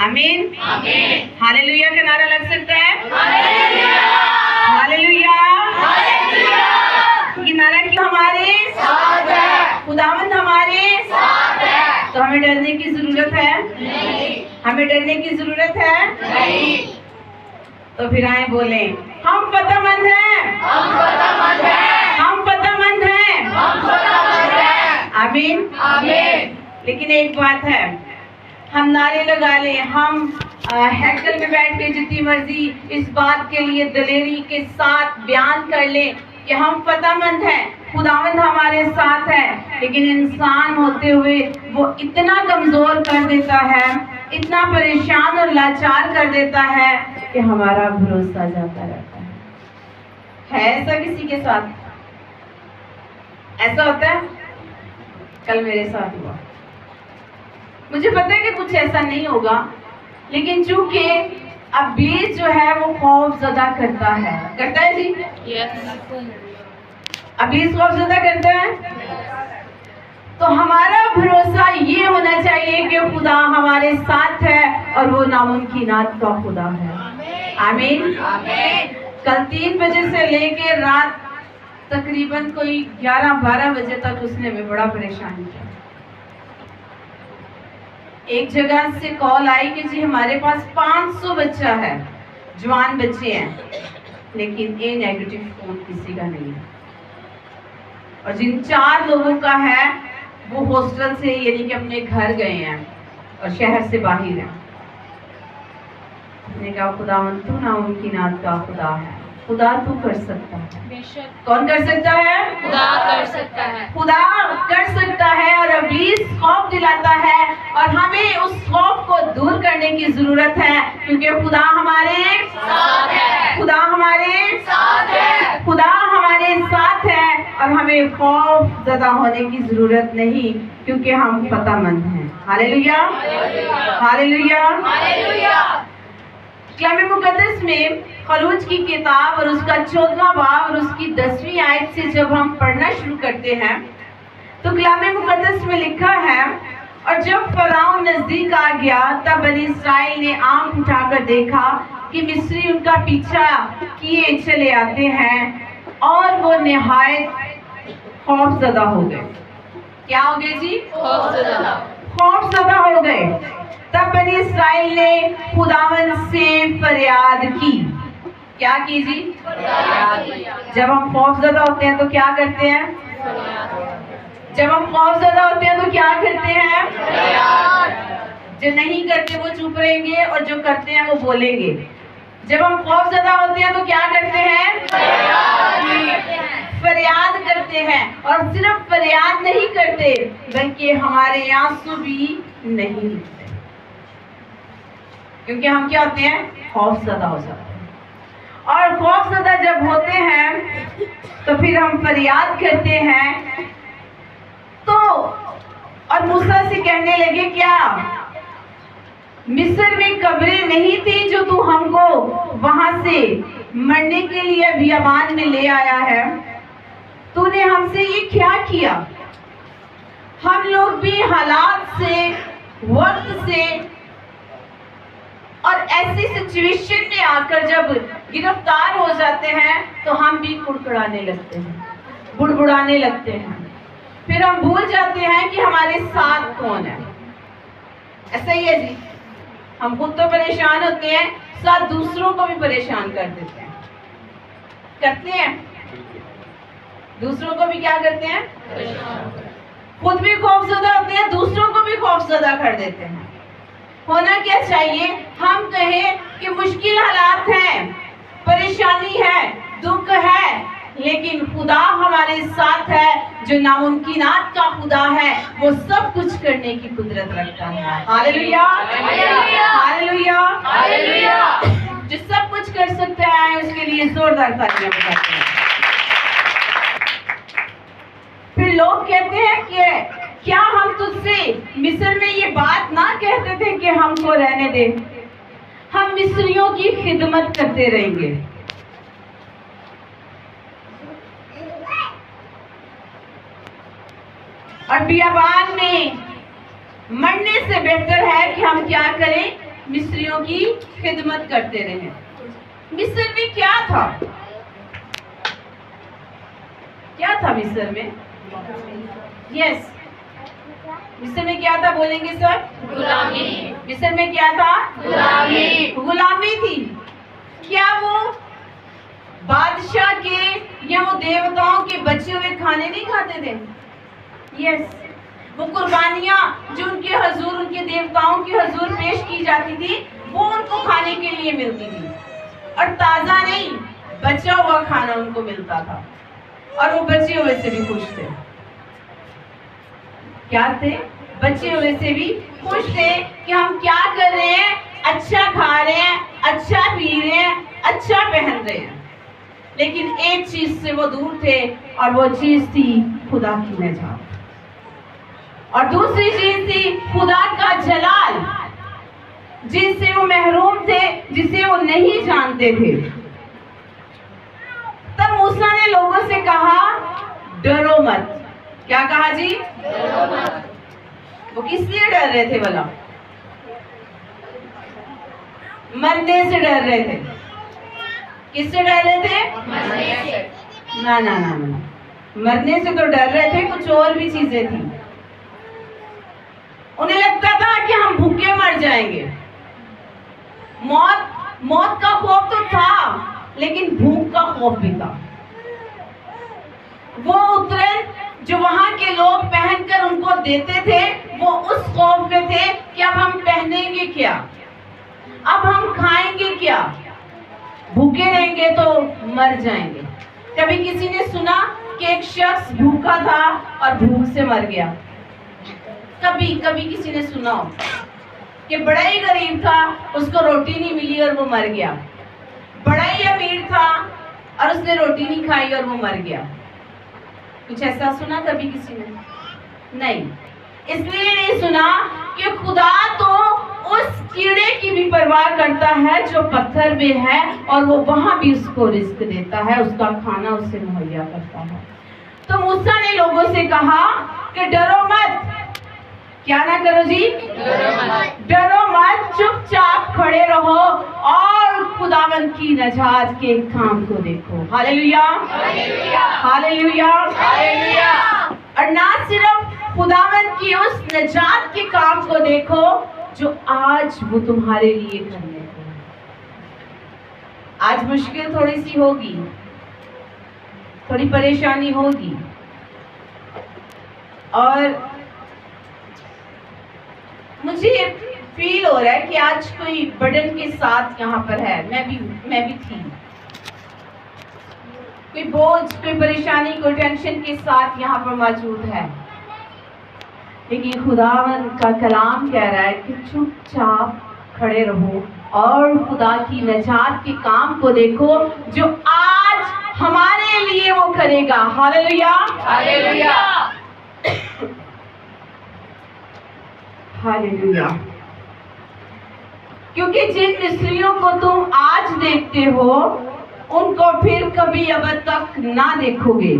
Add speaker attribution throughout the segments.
Speaker 1: आमीन। हालेलुया का नारा लग सकता है। हालेलुया। ये नारा क्यों हमारे साथ है? खुदावंद हमारे साथ है, तो हमें डरने की जरूरत है नहीं। हमें डरने की जरूरत है नहीं। तो फिर आए बोले, हम पतामंद हैं, हम पतामंद हैं, हम पतामंद हैं, हम पतामंद हैं। आमीन। आमीन। लेकिन एक बात है, हम नारे लगा ले, हम हैकल में बैठ के जितनी मर्जी इस बात के लिए दलेरी के साथ बयान कर ले कि हम पतामंद हैं, खुदावंद हमारे साथ है, लेकिन इंसान होते हुए वो इतना कमजोर कर देता है, इतना परेशान और लाचार कर देता है कि हमारा भरोसा जाता रहता है ऐसा किसी के साथ? ऐसा होता है? कल मेरे साथ हुआ। मुझे पता है कि कुछ ऐसा नहीं होगा, लेकिन चूंकि अब्लीस जो है वो खौफ ज़दा करता है जी। अब्लीस खौफ ज़दा करता है, तो हमारा भरोसा ये होना चाहिए कि खुदा हमारे साथ है और वो नामुमकिनात का खुदा है। आमीन। कल 3 बजे से लेके रात तकरीबन कोई 11-12 बजे तक उसने भी बड़ा परेशान किया। एक जगह से कॉल आई कि जी हमारे पास 500 बच्चा है, जवान बच्चे हैं, लेकिन ए नेगेटिव फोन किसी का नहीं है, और जिन 4 लोगों का है वो हॉस्टल से यानी कि अपने घर गए हैं और शहर से बाहर हैं। उसने कहा खुदावंद तू नामुमकिनात का खुदा है, खुदा तू कर सकता है। कौन कर सकता है? खुदा कर सकता है। खुदा कर सकता है, और इब्लीस खौफ दिलाता है, और हमें उस खौफ को दूर करने की जरूरत है, क्योंकि खुदा हमारे साथ है, खुदा हमारे साथ है, खुदा हमारे साथ है, और हमें खौफ ज़दा होने की जरूरत नहीं, क्योंकि हम पतामंद हैं। हालेलुया, हालेलुया, हालेलुया। कलाम मुकद्दस में खरूज की किताब और उसका 14वां बाब और उसकी 10वीं आयत से जब हम पढ़ना शुरू करते हैं तो कलाम मुकद्दस में लिखा है, और जब फराउन नजदीक आ गया तब बनी इस्राएल ने आंख उठाकर देखा कि मिस्री उनका पीछा किए चले आते हैं, और वो निहायत खौफज़दा हो गए। क्या हो गए जी? खौफज़दा हो गए। तब बनी इस्राएल ने खुदावंद से फरियाद की। क्या की जी? जब हम खौफज़दा होते हैं तो क्या करते हैं? जब हम खौफज़दा होते हैं तो क्या करते हैं? जो नहीं करते वो चुप रहेंगे, और जो करते हैं वो बोलेंगे। जब हम खौफज़दा होते हैं तो क्या करते हैं? फरियाद करते हैं, और सिर्फ फरियाद नहीं करते बल्कि हमारे आंसू भी नहीं रुकते, क्योंकि हम क्या होते हैं? खौफज़दा हो जाते हैं। और खौफज़दा जब होते हैं तो फिर हम फरियाद करते हैं, तो और मूसा से कहने लगे, क्या मिस्र में कब्रें नहीं थी जो तू हमको वहां से मरने के लिए बियाबान में ले आया है? तूने हमसे ये क्या किया? हम लोग भी हालात से, वक्त से और ऐसी सिचुएशन में आकर जब गिरफ्तार हो जाते हैं तो हम भी कुड़कुड़ाने लगते हैं, बुड़बुड़ाने लगते हैं, फिर हम भूल जाते हैं कि हमारे साथ कौन है। ऐसा ही है जी, हम खुद तो परेशान होते हैं, साथ दूसरों को भी परेशान कर देते हैं, करते हैं। दूसरों को भी क्या करते हैं? खुद भी खौफज़दा होते हैं, दूसरों को भी खौफज़दा कर देते हैं। होना क्या चाहिए? हम कहें कि मुश्किल हालात हैं, परेशानी है, दुख है, लेकिन खुदा हमारे साथ है, जो नामुमकिनात का खुदा है, वो सब कुछ करने की कुदरत रखता है। हालेलुया, हालेलुया, हालेलुया। जो सब कुछ कर सकता है उसके लिए जोरदार तालियां बजाते हैं। फिर लोग कहते हैं कि क्या हम तुझसे मिस्र में ये बात ना कहते थे कि हमको रहने दे, हम मिस्रियों की खिदमत करते रहेंगे। और बियाबान में मरने से बेहतर है कि हम क्या करें? मिस्रियों की खिदमत करते रहे। मिस्र में क्या था? क्या था मिस्र में? यस, मिस्र में क्या था? बोलेंगे सर? गुलामी। मिस्र में क्या था? गुलामी। गुलामी थी। क्या वो बादशाह के या वो देवताओं के बचे हुए खाने नहीं खाते थे? यस, वो कुर्बानियां जो उनके हजूर, उनके देवताओं के हजूर पेश की जाती थी, वो उनको खाने के लिए मिलती थी, और ताजा नहीं, बचा हुआ खाना उनको मिलता था, और वो बचे हुए से भी खुश थे। क्या थे? बचे हुए से भी खुश थे कि हम क्या कर रहे हैं, अच्छा खा रहे हैं, अच्छा पी रहे हैं, अच्छा पहन रहे हैं। लेकिन एक चीज से वो दूर थे, और वो चीज थी खुदा की निजात, और दूसरी चीज थी खुदा का जलाल, जिससे वो महरूम थे, जिसे वो नहीं जानते थे। तब मूसा ने लोगों से कहा, डरो मत। क्या कहा जी? डरो मत। वो किस लिए डर रहे थे भला? मरने से डर रहे थे। किससे डर रहे थे? मरने से। ना ना ना ना, मरने से तो डर रहे थे, कुछ और भी चीजें थी। उन्हें लगता था कि हम भूखे मर जाएंगे। मौत का खौफ तो था, लेकिन भूख का खौफ भी था। वो उतरन जो वहां के लोग पहनकर उनको देते थे, वो उस खौफ में थे कि अब हम पहनेंगे क्या, अब हम खाएंगे क्या, भूखे रहेंगे तो मर जाएंगे। कभी किसी ने सुना कि एक शख्स भूखा था और भूख से मर गया? कभी कभी किसी ने सुना हो कि बड़ा ही गरीब था, उसको रोटी नहीं मिली और वो मर गया, बड़ा ही अमीर था और उसने रोटी नहीं खाई और वो मर गया? कुछ ऐसा सुना कभी किसी ने? नहीं। इसलिए नहीं सुना कि खुदा तो उस कीड़े की भी परवाह करता है जो पत्थर में है, और वो वहां भी उसको रिस्क देता है, उसका खाना उसे मुहैया करता है। तो मूसा ने लोगों से कहा कि डरो मत। क्या ना करो जी? डरो मत, चुपचाप खड़े रहो और खुदावंद की नजात के काम को देखो। हालेलुया, हालेलुया, हालेलुया। और ना सिर्फ खुदावंद की उस नजात के काम को देखो जो आज वो तुम्हारे लिए करने को है। आज मुश्किल थोड़ी सी होगी, थोड़ी परेशानी होगी, और मुझे फील हो रहा है कि आज कोई बर्डन के साथ यहाँ पर है। मैं भी थी। कोई बोझ, कोई परेशानी, कोई टेंशन के साथ यहाँ पर मौजूद है। लेकिन खुदावन का कलाम कह रहा है कि चुपचाप खड़े रहो और खुदा की नजात के काम को देखो जो आज हमारे लिए वो करेगा। हालेलुया, हालेलुया, हालेलुया। क्योंकि जिन मिस्रियों को तुम आज देखते हो, उनको फिर कभी अब तक ना देखोगे।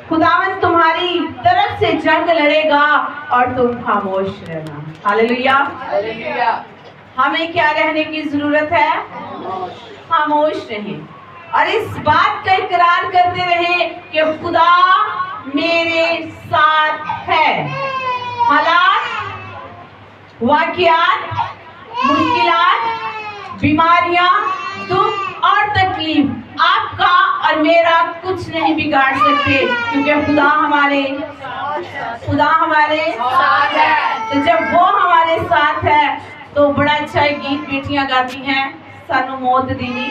Speaker 1: खुदावंद तुम्हारी तरफ से जंग लड़ेगा और तुम खामोश रहना। Hallelujah, hallelujah. हमें क्या रहने की जरूरत है? खामोश रहें और इस बात का इकरार करते रहें कि खुदा मेरे साथ है। हालात, वाकयात, मुश्किलात, बीमारियां, दुख और तकलीफ आपका और मेरा कुछ नहीं बिगाड़ सकते, क्योंकि खुदा हमारे साथ है। तो जब वो हमारे साथ है तो बड़ा अच्छा गीत बेटियां गाती हैं, सानू मौत दीनी,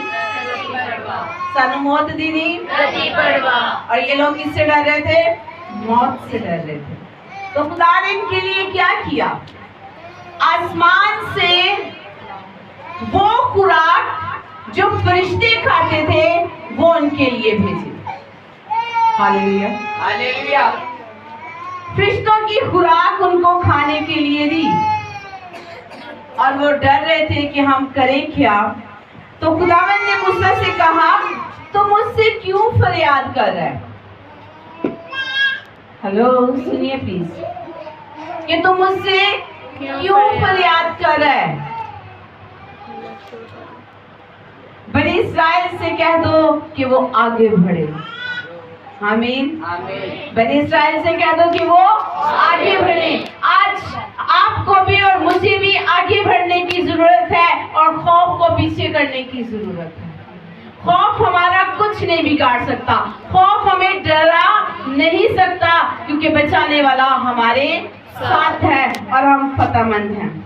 Speaker 1: सानू मौत दीनी। और ये लोग किससे डर रहे थे? मौत से डर रहे थे। तो खुदा ने इनके लिए क्या किया? आसमान से वो खुराक जो फरिश्ते खाते थे वो उनके लिए भेजी। Hallelujah, hallelujah. फरिश्तों की खुराक उनको खाने के लिए दी और वो डर रहे थे कि हम करें क्या। तो खुदावंद ने मूसा से कहा, तुम मुझसे क्यों फरियाद कर रहे हैं? हेलो, सुनिए प्लीज, कि तुम मुझसे क्यों फरियाद कर रहे हैं? बनी इस्राएल से कह दो कि वो आगे बढ़े। आमीन। बनी इस्राएल से कह दो कि वो आगे बढ़े। आज आपको भी और मुझे भी आगे बढ़ने की जरूरत है और खौफ को पीछे करने की जरूरत है। खौफ हमारा कुछ नहीं बिगाड़ सकता, खौफ हमें डरा नहीं सकता, क्योंकि बचाने वाला हमारे साथ है और हम फतेहमंद हैं।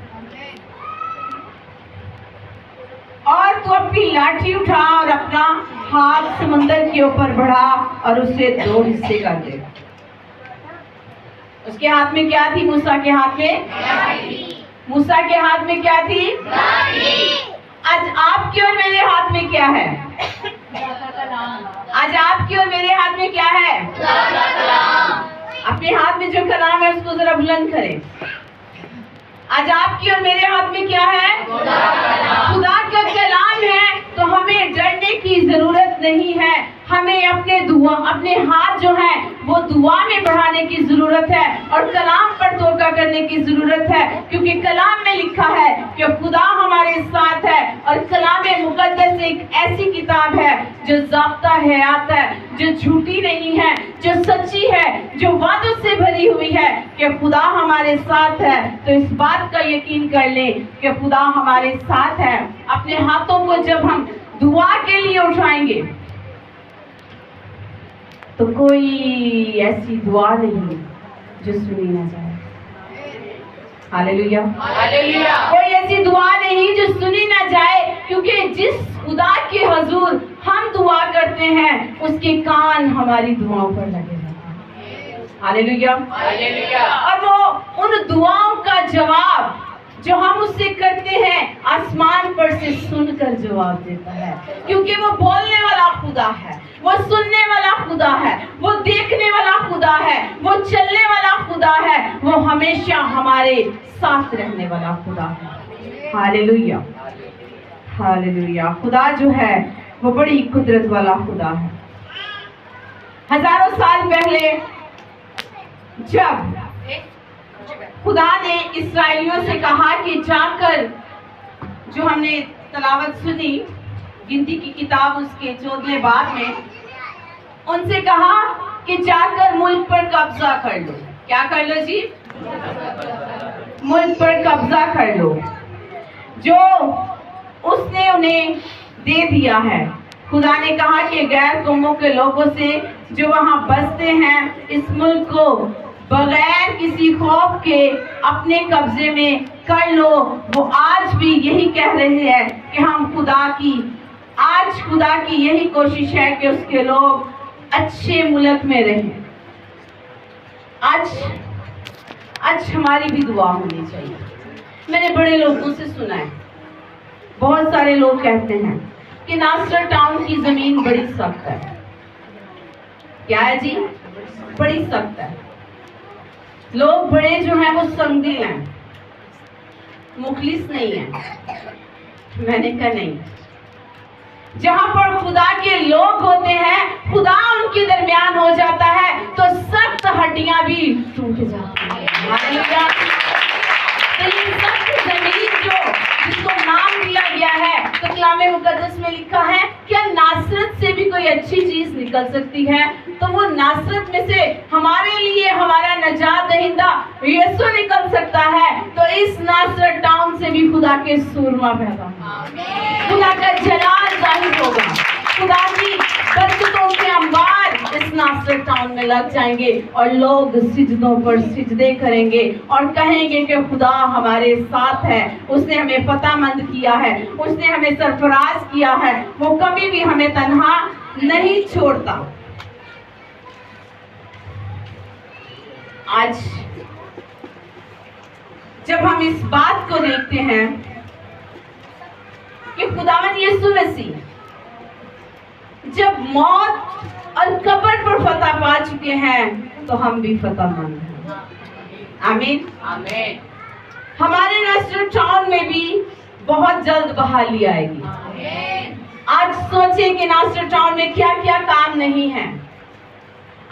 Speaker 1: और तो अपनी लाठी उठा और अपना हाथ समुंदर के ऊपर बढ़ा और उसे 2 हिस्से कर दे। उसके हाथ में क्या थी? मूसा के हाथ में, मूसा के हाथ में क्या थी? आज आपके और मेरे हाथ में क्या है? आज आपके और मेरे हाथ में क्या है? अपने हाथ में जो कलाम है उसको जरा बुलंद करें। आज आपकी और मेरे हाथ में क्या है? खुदा का कलाम है। तो हमें डरने की जरूरत नहीं है, हमें अपने हाथ जो है वो दुआ में बढ़ाने की जरूरत है और कलाम पर तोका करने की जरूरत है, क्योंकि कलाम में लिखा है कि खुदा हमारे साथ है। और कलाम मुकद्दस एक ऐसी किताब है जो ज़ाब्ता हयात है, जो झूठी नहीं है, जो सच्ची है, जो वादों से भरी हुई है कि खुदा हमारे साथ है। तो इस बात का यकीन कर लें कि खुदा हमारे साथ है। अपने हाथों को जब हम दुआ के लिए उठाएंगे तो कोई ऐसी दुआ नहीं जो सुनी ना जाए। Hallelujah, hallelujah. कोई ऐसी दुआ नहीं जो सुनी ना जाए, क्योंकि जिस खुदा के हुजूर हम दुआ करते हैं उसके कान हमारी दुआओं पर लगे हैं। हालेलुया, हालेलुया। और वो उन दुआओं का जवाब जो हम उससे करते हैं आसमान पर से सुनकर जवाब देता है, क्योंकि वो बोलने वाला खुदा है, वो सुनने वाला खुदा है, वो देखने वाला खुदा है, वो चलने वाला खुदा है, वो हमेशा हमारे साथ रहने वाला खुदा है। Hallelujah, hallelujah. खुदा जो है वो बड़ी कुदरत वाला खुदा है। हजारों साल पहले जब खुदा ने इस्राएलियों से कहा कि जाकर, जो हमने तलावत सुनी गिनती की किताब उसके 14वें बाब में, उनसे कहा कि जाकर मुल्क पर कब्जा कर लो। क्या कर लो जी? मुल्क पर कब्जा कर लो, जो उसने उन्हें दे दिया है। खुदा ने कहा कि गैर कौमों के लोगों से जो वहां बसते हैं इस मुल्क को बगैर किसी खौफ के अपने कब्जे में कर लो। वो आज भी यही कह रहे हैं कि हम आज खुदा की यही कोशिश है कि उसके लोग अच्छे मुल्क में रहें। आज हमारी भी दुआ होनी चाहिए। मैंने बड़े लोगों से सुना है, बहुत सारे लोग कहते हैं कि नासरत टाउन की जमीन बड़ी सख्त है। क्या है जी? बड़ी सख्त है। लोग बड़े जो हैं वो संगदिल हैं, मुखलिस नहीं है। मैंने कहा नहीं, जहां पर खुदा के लोग होते हैं, खुदा उनके दरमियान हो जाता है तो सख्त हड्डियां भी टूट जाती हैं। हालेलुया। तो ये सख्त जमीन जिसको नाम दिया गया है, तो कलाम मुकद्दस में लिखा है क्या नासरत से भी कोई अच्छी चीज निकल सकती है? तो वो नासरत में से हमारे लिए हमारा नजात दहिंदा यीशु निकल सकता है। तो इस नासरत टाउन से भी खुदा के सूरमा पैदा होंगे, खुदा का जलाल जाहिर होगा, खुदा की बरकतों के अंबार इस नासरत टाउन में लग जाएंगे और लोग सिजदों पर सिजदे करेंगे और कहेंगे कि खुदा हमारे साथ है, उसने हमें फतेहमंद किया है, उसने हमें सरफराज किया है, वो कभी भी हमें तन्हा नहीं छोड़ता। आज जब हम इस बात को देखते हैं कि खुदावन यीशु मसीह जब मौत और कब्र पर फतह पा चुके हैं तो हम भी फतेहमंद हैं। आमीन, आमीन। हमारे नासरत टाउन में भी बहुत जल्द बहाली आएगी। आज सोचें कि नासरत टाउन में क्या क्या काम नहीं है।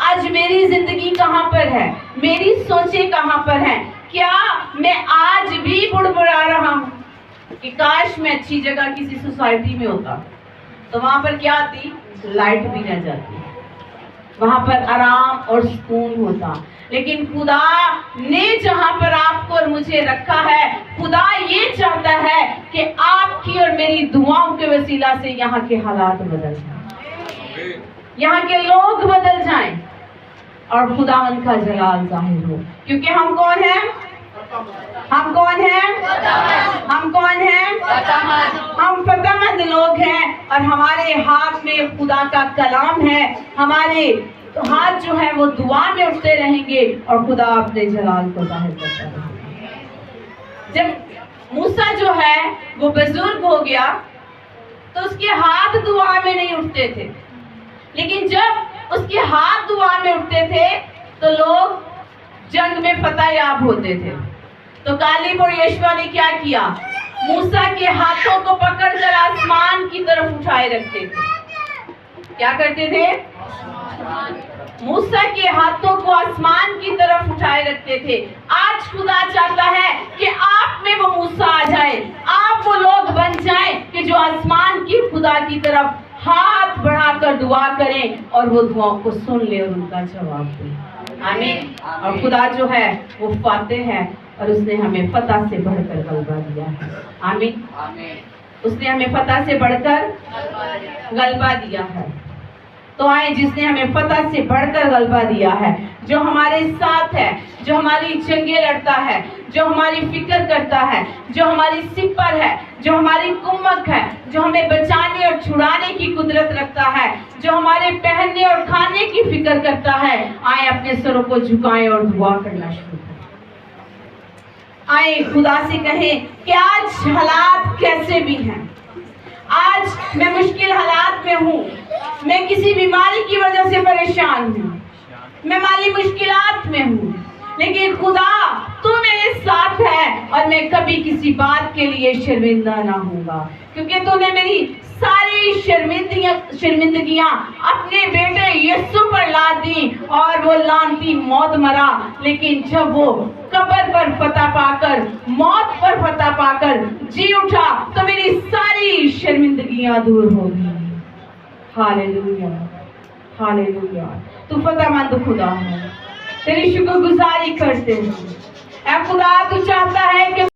Speaker 1: आज मेरी जिंदगी कहां पर है, मेरी सोचें कहां पर हैं? क्या मैं आज भी बुड़बुड़ा रहा हूं? कि काश मैं अच्छी जगह किसी सोसाइटी में होता तो वहां पर क्या आती, लाइट भी न जाती, वहां पर आराम और सुकून होता। लेकिन खुदा ने जहां पर आपको और मुझे रखा है, खुदा ये चाहता है कि आपकी और मेरी दुआओं के वसीला से यहाँ के हालात बदल जाएं, यहाँ के लोग बदल जाएं और खुदावंद का जलाल जाहिर हो। क्योंकि हम कौन हैं? हम कौन हैं? हम कौन हैं? हम फतेहमंद लोग हैं और हमारे हाथ में खुदा का कलाम है। हमारे हाथ जो है वो दुआ में उठते रहेंगे और खुदा अपने जलाल को जाहिर करता रहेगा। जब मूसा जो है वो बुजुर्ग हो गया तो उसके हाथ दुआ में नहीं उठते थे, लेकिन जब उसके हाथ दुआ में उठते थे तो लोग जंग में फतह याब होते थे। तो कालिब और यशवा ने क्या किया, मूसा के हाथों को पकड़कर आसमान की तरफ उठाए रखते थे। क्या करते थे? मूसा के हाथों को आसमान की तरफ उठाए रखते थे। आज खुदा चाहता है कि आप में वो मूसा आ जाए, आप वो लोग बन जाएं कि जो आसमान की खुदा की तरफ हाथ बढ़ाकर दुआ करें और वो दुआओं को सुन ले और उनका जवाब दे। आमीन। और खुदा जो है वो फातेह है और उसने हमें फतह से बढ़कर गलबा दिया है। आमीन। उसने हमें फतह से बढ़कर गलबा दिया है। तो आए, जिसने हमें फतह से बढ़कर गलबा दिया है, जो हमारे साथ है, जो हमारी जंगें लड़ता है, जो हमारी फिक्र करता है, जो हमारी सिपर है, जो हमारी कुम्मक है, जो हमें बचाने और छुड़ाने की कुदरत रखता है, जो हमारे पहनने और खाने की फिक्र करता है। आए अपने सरों को झुकाएं और दुआ करना शुरू करें। आए खुदा से कहें कि आज हालात कैसे भी हैं, आज मैं मुश्किल हालात में हूँ, मैं किसी बीमारी की वजह से परेशान हूँ, मैं माली मुश्किलात में हूँ, लेकिन खुदा तू मेरे साथ है और मैं कभी किसी बात के लिए शर्मिंदा ना होऊंगा, क्योंकि तूने मेरी सारी शर्मिंदगियां अपने बेटे यीशु पर ला दी और वो लानती मौत मरा। लेकिन जब वो कब्र पर फतह पाकर, मौत पर फतह पाकर जी उठा तो मेरी सारी शर्मिंदगियां दूर हो गई। Hallelujah, hallelujah. तू फतेहमंद खुदा है, तेरी शुक्रगुजारी करते हैं। ऐ खुदा, तू चाहता है कि